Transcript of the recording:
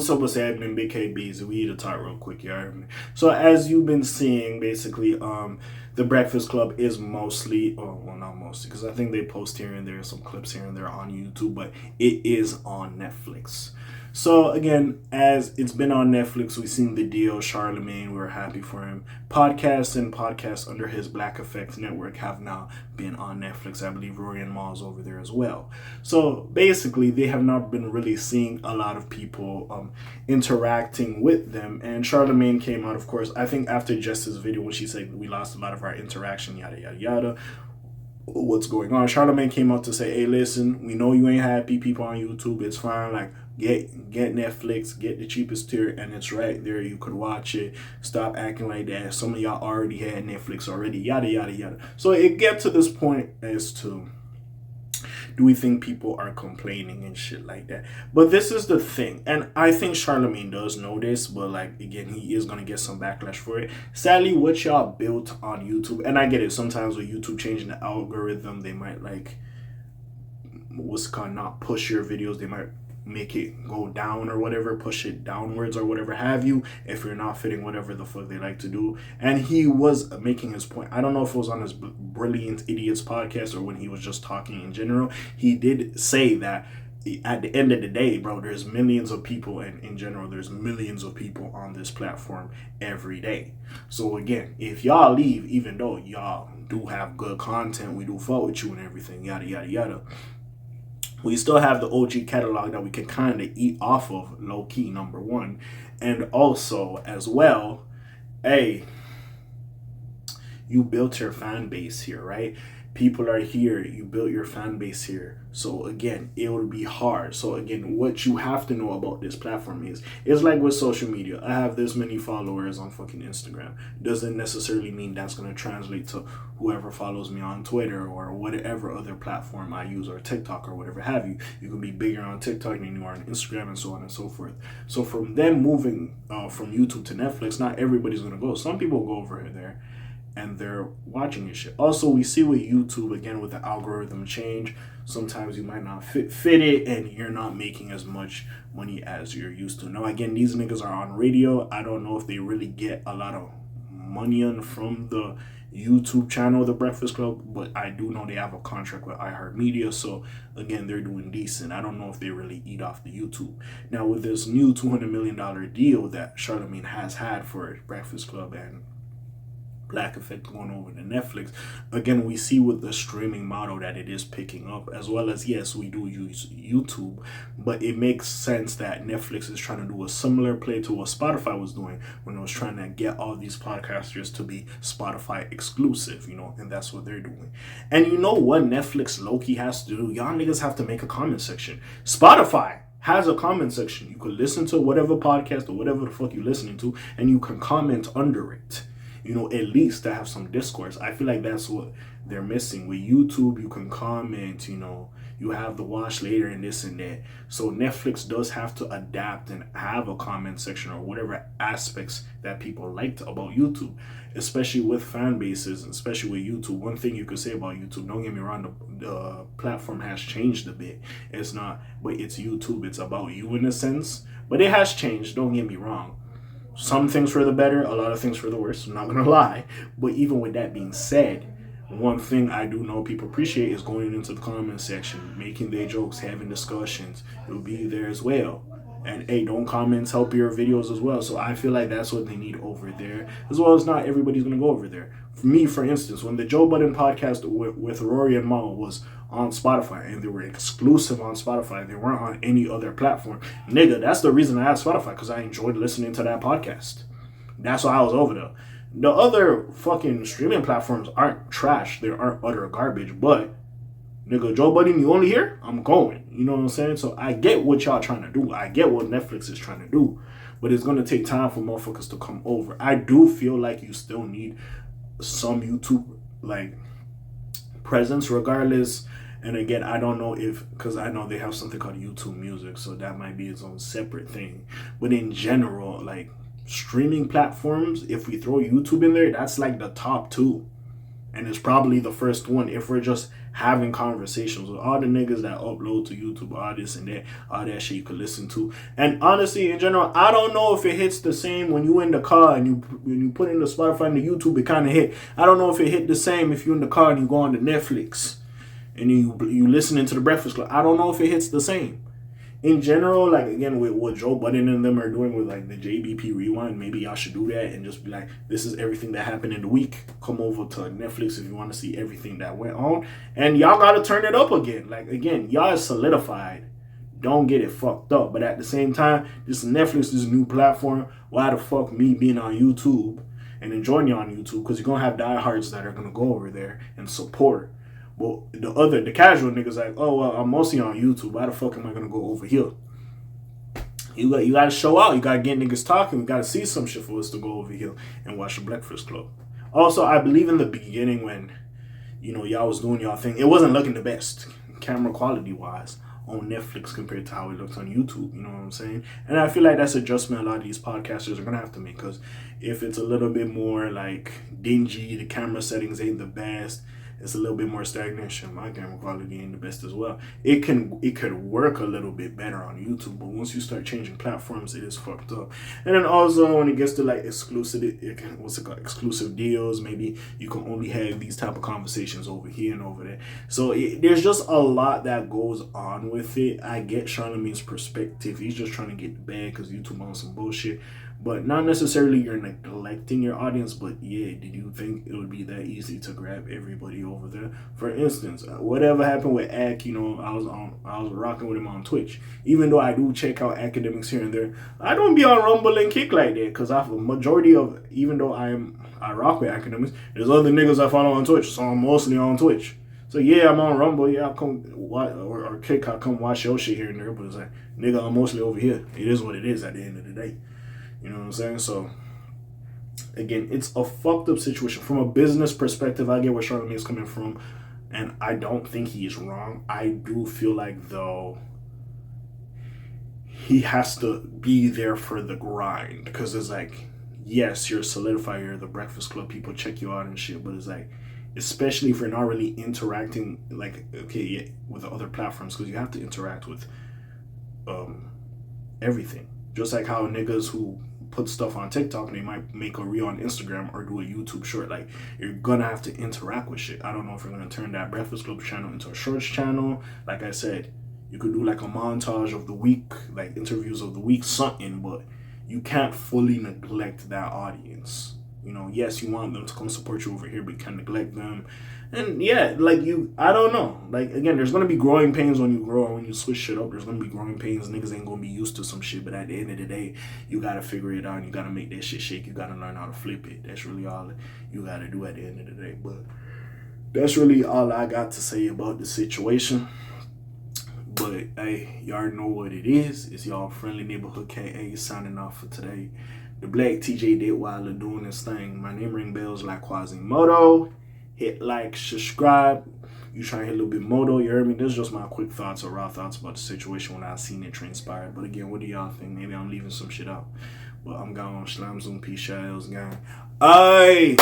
what's up, what's happening, Big KBs? We need to talk real quick, you heard me. So as you've been seeing, basically, the Breakfast Club is mostly, oh, well, not mostly, because I think they post here and there, some clips here and there on YouTube, but it is on Netflix. So again, as it's been on Netflix, we've seen the deal. Charlamagne, we're happy for him. Podcasts under his Black Effect network have now been on Netflix. I believe Rory and Ma's over there as well. So basically, they have not been really seeing a lot of people interacting with them. And Charlamagne came out, of course, I think after Jess's video when she said we lost a lot of our interaction, yada yada yada. What's going on? Charlamagne came out to say, hey, listen, we know you ain't happy, people on YouTube, it's fine, like get Netflix, get the cheapest tier, and it's right there, you could watch it. Stop acting like that. Some of y'all already had Netflix already, yada yada yada. So it gets to this point as to, do we think people are complaining and shit like that? But this is the thing, and I think Charlamagne does know this, but like, again, he is going to get some backlash for it. Sadly, what y'all built on YouTube, and I get it, sometimes with YouTube changing the algorithm, they might like, what's called, not push your videos, they might make it go down or whatever, push it downwards or whatever have you, if you're not fitting whatever the fuck they like to do. And he was making his point. I don't know if it was on his Brilliant Idiots podcast or when he was just talking in general. He did say that at the end of the day, bro, there's millions of people, and in general, there's millions of people on this platform every day. So again, if y'all leave, even though y'all do have good content, we do fuck with you and everything, yada yada yada, we still have the OG catalog that we can kind of eat off of, low key, number one. And also, as well, hey, you built your fan base here, right? People are here. You built your fan base here. So again, it will be hard. So again, what you have to know about this platform is, it's like with social media. I have this many followers on fucking Instagram. Doesn't necessarily mean that's going to translate to whoever follows me on Twitter or whatever other platform I use, or TikTok or whatever have you. You can be bigger on TikTok than you are on Instagram and so on and so forth. So from them moving from YouTube to Netflix, not everybody's going to go. Some people go over there and they're watching your shit. Also, we see with YouTube, again, with the algorithm change, sometimes you might not fit it and you're not making as much money as you're used to. Now, again, these niggas are on radio. I don't know if they really get a lot of money on from the YouTube channel, The Breakfast Club, but I do know they have a contract with iHeartMedia, so again, they're doing decent. I don't know if they really eat off the YouTube. Now, with this new $200 million deal that Charlamagne has had for Breakfast Club and Black Effect going over to Netflix, again, we see with the streaming model that it is picking up, as well as, yes, we do use YouTube, but it makes sense that Netflix is trying to do a similar play to what Spotify was doing when it was trying to get all these podcasters to be Spotify exclusive, and that's what they're doing. And you know what Netflix low-key has to do? Y'all niggas have to make a comment section. Spotify has a comment section. You could listen to whatever podcast or whatever the fuck you're listening to, and you can comment under it. At least to have some discourse. I feel like that's what they're missing. With YouTube, you can comment, you have the watch later and this and that. So Netflix does have to adapt and have a comment section or whatever aspects that people liked about YouTube, especially with fan bases, especially with YouTube. One thing you could say about YouTube, don't get me wrong, the platform has changed a bit. It's not, but it's YouTube. It's about you in a sense, but it has changed. Don't get me wrong. Some things for the better, a lot of things for the worse, I'm not going to lie. But even with that being said, one thing I do know people appreciate is going into the comment section, making their jokes, having discussions. It'll be there as well. And hey, don't comments help your videos as well. So I feel like that's what they need over there. As well as not everybody's going to go over there. For me, for instance, when the Joe Budden podcast with Rory and Ma was on Spotify, and they were exclusive on Spotify, they weren't on any other platform. Nigga, that's the reason I had Spotify, because I enjoyed listening to that podcast. That's why I was over there. The other fucking streaming platforms aren't trash. They aren't utter garbage, but nigga, Joe Budden, you only here? I'm going. You know what I'm saying? So I get what y'all trying to do. I get what Netflix is trying to do. But it's going to take time for motherfuckers to come over. I do feel like you still need some YouTube, presence regardless. And again, I don't know because I know they have something called YouTube Music, so that might be its own separate thing. But in general, streaming platforms, if we throw YouTube in there, that's the top two. And it's probably the first one if we're just having conversations with all the niggas that upload to YouTube, all this and that, all that shit you could listen to. And honestly, in general, I don't know if it hits the same when you in the car and you put in the Spotify and the YouTube, it kind of hit. I don't know if it hit the same if you're in the car and you go on to Netflix and you listening to the Breakfast Club. I don't know if it hits the same. In general, like, again, with what Joe Budden and them are doing with, like, the JBP Rewind, maybe y'all should do that and just be like, this is everything that happened in the week. Come over to Netflix if you want to see everything that went on. And y'all got to turn it up again. Like, again, y'all is solidified. Don't get it fucked up. But at the same time, this Netflix, this new platform, why the fuck me being on YouTube and enjoying you on YouTube? Because you're going to have diehards that are going to go over there and support. Well, the casual niggas like, oh, well, I'm mostly on YouTube. Why the fuck am I going to go over here? You got to show out. You got to get niggas talking. We got to see some shit for us to go over here and watch the Breakfast Club. Also, I believe in the beginning when, y'all was doing y'all thing, it wasn't looking the best, camera quality-wise, on Netflix compared to how it looks on YouTube. You know what I'm saying? And I feel like that's an adjustment a lot of these podcasters are going to have to make. Because if it's a little bit more, like, dingy, the camera settings ain't the best, it's a little bit more stagnation. My camera quality ain't the best as well. It could work a little bit better on YouTube, but once you start changing platforms, it is fucked up. And then also when it gets to like exclusive deals, maybe you can only have these type of conversations over here and over there. So there's just a lot that goes on with it. I get Charlamagne's perspective. He's just trying to get the bag because YouTube on some bullshit. But not necessarily you're neglecting your audience, but yeah, did you think it would be that easy to grab everybody over there? For instance, whatever happened with Ak, I was rocking with him on Twitch. Even though I do check out academics here and there, I don't be on Rumble and Kick like that because I have a majority of, even though I rock with academics, there's other niggas I follow on Twitch, so I'm mostly on Twitch. So yeah, I'm on Rumble, yeah, I come watch or Kick, I come watch your shit here and there, but it's like, nigga, I'm mostly over here. It is what it is at the end of the day. You know what I'm saying? So, again, it's a fucked up situation. From a business perspective, I get where Charlamagne is coming from, and I don't think he is wrong. I do feel like, though, he has to be there for the grind. Because it's like, yes, you're a solidifier, you're the Breakfast Club, people check you out and shit, but it's like, especially if you're not really interacting, like, okay, yeah, with the other platforms, because you have to interact with everything. Just like how niggas who put stuff on TikTok and they might make a reel on Instagram or do a YouTube short, like, you're gonna have to interact with shit. I don't know if you're gonna turn that Breakfast Club channel into a shorts channel. Like I said, you could do like a montage of the week, like interviews of the week, something, but you can't fully neglect that audience. Yes, you want them to come support you over here, but you can't neglect them. And yeah, like I don't know. Like, again, there's going to be growing pains when you grow and when you switch shit up. There's going to be growing pains. Niggas ain't going to be used to some shit, but at the end of the day, you got to figure it out and you got to make that shit shake. You got to learn how to flip it. That's really all you got to do at the end of the day. But that's really all I got to say about the situation. But hey, y'all already know what it is. It's y'all friendly neighborhood K.A. signing off for today. The Black TJ Ditweiler doing this thing. My name ring bells like Quasimodo. Hit like, subscribe. You try to hit a little bit moto, you heard me? This is just my quick thoughts or raw thoughts about the situation when I seen it transpire. But again, what do y'all think? Maybe I'm leaving some shit out. But I'm gone. Slam Zoom, peace, shells, gang. Aye.